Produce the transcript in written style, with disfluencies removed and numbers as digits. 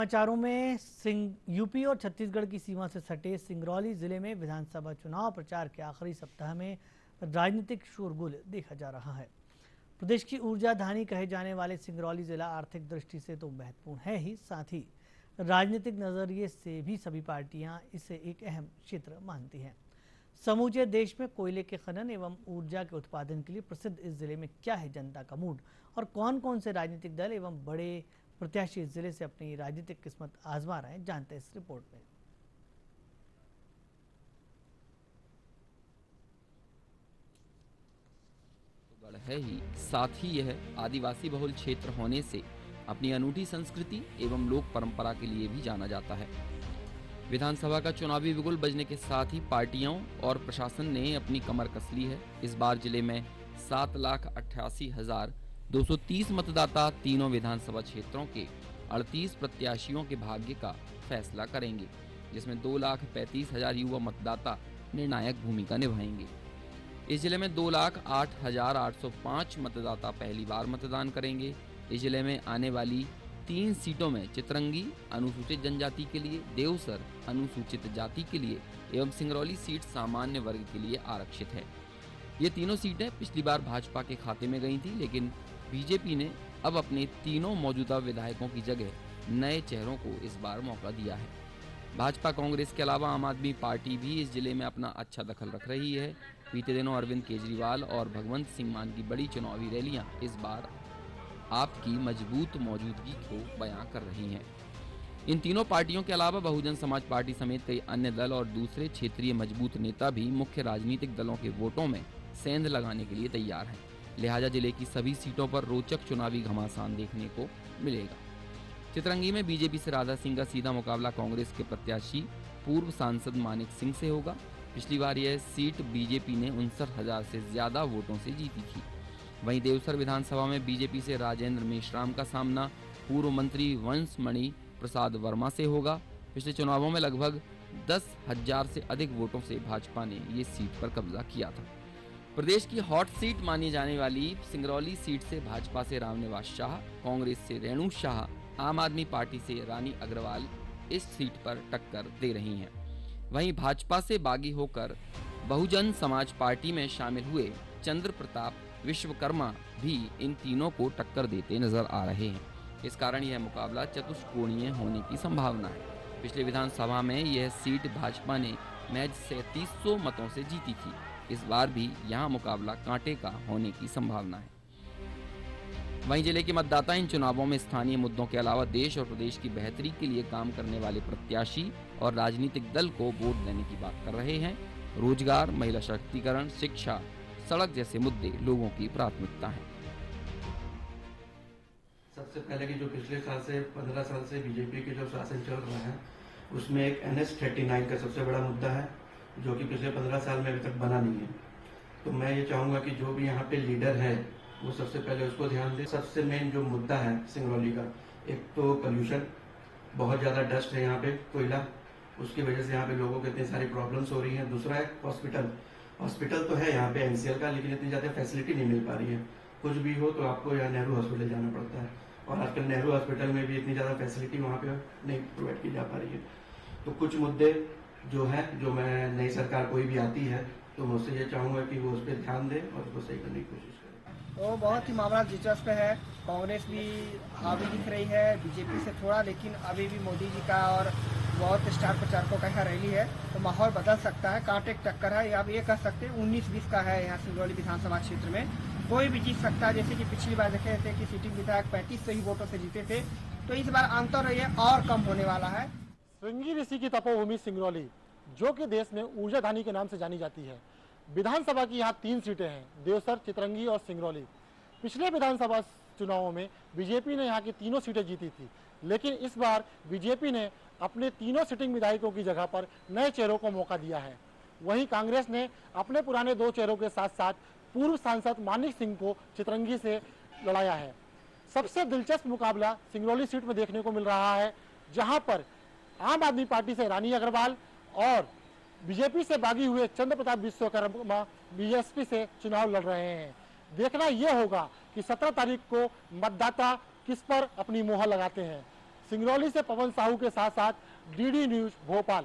समाचारों में यूपी और छत्तीसगढ़ की सीमा से सटे सिंगरौली जिले में विधानसभा चुनाव प्रचार के आखिरी सप्ताह में राजनीतिक शोरगुल देखा जा रहा है। प्रदेश की ऊर्जा धानी कहे जाने वाले सिंगरौली जिला आर्थिक दृष्टि से तो महत्वपूर्ण है ही, साथ ही राजनीतिक नजरिए से भी सभी पार्टियां इसे एक अहम क्षेत्र मानती हैं। समूचे देश में कोयले के खनन एवं ऊर्जा के उत्पादन के लिए प्रसिद्ध इस जिले में क्या है जनता का मूड और कौन कौन से राजनीतिक दल एवं बड़े प्रत्याशी इस जिले से अपनी राजनीतिक किस्मत आजमा रहे हैं, जानते हैं इस रिपोर्ट में। गढ़ है ही, साथ ही यह आदिवासी बहुल क्षेत्र होने से अपनी अनूठी संस्कृति एवं लोक परंपरा के लिए भी जाना जाता है। विधानसभा का चुनावी बिगुल बजने के साथ ही पार्टियों और प्रशासन ने अपनी कमर कस ली है। इस बार जिले में 7,88,230 मतदाता तीनों विधानसभा क्षेत्रों के 38 प्रत्याशियों के भाग्य का फैसला करेंगे, जिसमें 2,35,000 युवा मतदाता निर्णायक भूमिका निभाएंगे। इस जिले में 2,08,805 मतदाता पहली बार मतदान करेंगे। इस जिले में आने वाली 3 सीटों में चितरंगी अनुसूचित जनजाति के लिए, देवसर अनुसूचित जाति के लिए एवं सिंगरौली सीट सामान्य वर्ग के लिए आरक्षित है। ये तीनों सीटें पिछली बार भाजपा के खाते में गई थी, लेकिन बीजेपी ने अब अपने तीनों मौजूदा विधायकों की जगह नए चेहरों को इस बार मौका दिया है। भाजपा कांग्रेस के अलावा आम आदमी पार्टी भी इस जिले में अपना अच्छा दखल रख रही है। बीते दिनों अरविंद केजरीवाल और भगवंत सिंह मान की बड़ी चुनावी रैलियां इस बार आपकी मजबूत मौजूदगी को बयां कर रही हैं। इन तीनों पार्टियों के अलावा बहुजन समाज पार्टी समेत कई अन्य दल और दूसरे क्षेत्रीय मजबूत नेता भी मुख्य राजनीतिक दलों के वोटों में सेंध लगाने के लिए तैयार हैं। लिहाजा जिले की सभी सीटों पर रोचक चुनावी घमासान देखने को मिलेगा। चितरंगी में बीजेपी से राधा सिंह का सीधा मुकाबला कांग्रेस के प्रत्याशी पूर्व सांसद मानिक सिंह से होगा। पिछली बार यह सीट बीजेपी ने 59,000 से ज्यादा वोटों से जीती थी। वहीं देवसर विधानसभा में बीजेपी से राजेंद्र मेश्राम का सामना पूर्व मंत्री वंशमणि प्रसाद वर्मा से होगा। पिछले चुनावों में लगभग 10,000 से अधिक वोटों से भाजपा ने ये सीट पर कब्जा किया था। प्रदेश की हॉट सीट मानी जाने वाली सिंगरौली सीट से भाजपा से रामनिवास शाह, कांग्रेस से रेणु शाह, आम आदमी पार्टी से रानी अग्रवाल इस सीट पर टक्कर दे रही हैं। वहीं भाजपा से बागी होकर बहुजन समाज पार्टी में शामिल हुए चंद्र प्रताप विश्वकर्मा भी इन तीनों को टक्कर देते नजर आ रहे हैं। इस कारण यह मुकाबला चतुष्कोणीय होने की संभावना है। पिछले विधानसभा में यह सीट भाजपा ने महज 3700 मतों से जीती थी। इस बार भी यहां मुकाबला कांटे का होने की संभावना है। वहीं जिले के मतदाता इन चुनावों में स्थानीय मुद्दों के अलावा देश और प्रदेश की बेहतरी के लिए काम करने वाले प्रत्याशी और राजनीतिक दल को वोट देने की बात कर रहे हैं। रोजगार, महिला सशक्तिकरण, शिक्षा, सड़क जैसे मुद्दे लोगों की प्राथमिकता है। सबसे पहले कि जो पिछले साल से 15 साल से बीजेपी के जो शासन चल रहा है, उसमें एक NH-39 का सबसे बड़ा मुद्दा है, जो कि पिछले 15 साल में अभी तक बना नहीं है। तो मैं ये चाहूंगा कि जो भी यहाँ पे लीडर है वो सबसे पहले उसको ध्यान दे। सबसे मेन जो मुद्दा है सिंगरौली का, एक तो पोल्यूशन, बहुत ज्यादा डस्ट है यहाँ पे, कोयला, उसकी वजह से यहाँ पे लोगों को इतनी सारी प्रॉब्लम्स हो रही हैं। दूसरा है हॉस्पिटल तो है यहाँ पे NCL का, लेकिन इतनी ज्यादा फैसिलिटी नहीं मिल पा रही है। कुछ भी हो तो आपको यहाँ नेहरू हॉस्पिटल जाना पड़ता है, और आजकल नेहरू हॉस्पिटल में भी इतनी ज्यादा फैसिलिटी वहाँ पे नहीं प्रोवाइड की जा पा रही है। तो कुछ मुद्दे जो है, जो मैं नई सरकार कोई भी आती है तो मैं उससे ये चाहूंगा कि वो उस पर ध्यान दे और उसको सही करने की कोशिश करे। तो बहुत ही मामला दिलचस्प है। कांग्रेस भी हावी दिख रही है बीजेपी से थोड़ा, लेकिन अभी भी मोदी जी का और बहुत स्टार प्रचारकों का यहाँ रैली है, तो माहौल बदल सकता है। कांटे की टक्कर है, अब ये कह सकते हैं 19-20 का है यहाँ सिंगरौली विधानसभा क्षेत्र में। कोई भी जीत सकता है, जैसे कि पिछली बार देखे थे कि सिटिंग विधायक 35 से ही वोटों से जीते थे, तो इस बार अंतर ये और कम होने वाला है। श्रृंगी ऋषि की तपोभूमि सिंगरौली, जो कि देश में ऊर्जा धानी के नाम से जानी जाती है। विधानसभा की यहाँ 3 सीटें हैं, देवसर, चितरंगी और सिंगरौली। पिछले विधानसभा चुनावों में बीजेपी ने यहाँ की तीनों सीटें जीती थी, लेकिन इस बार बीजेपी ने अपने तीनों सिटिंग विधायकों की जगह पर नए चेहरों को मौका दिया है। वहीं कांग्रेस ने अपने पुराने 2 चेहरों के साथ साथ पूर्व सांसद मानिक सिंह को चितरंगी से लड़ाया है। सबसे दिलचस्प मुकाबला सिंगरौली सीट में देखने को मिल रहा है, जहां पर आम आदमी पार्टी से रानी अग्रवाल और बीजेपी से बागी हुए चंद्र प्रताप विश्वकर्मा बीएसपी से चुनाव लड़ रहे हैं। देखना यह होगा कि 17 तारीख को मतदाता किस पर अपनी मोहर लगाते हैं। सिंगरौली से पवन साहू के साथ डीडी न्यूज भोपाल।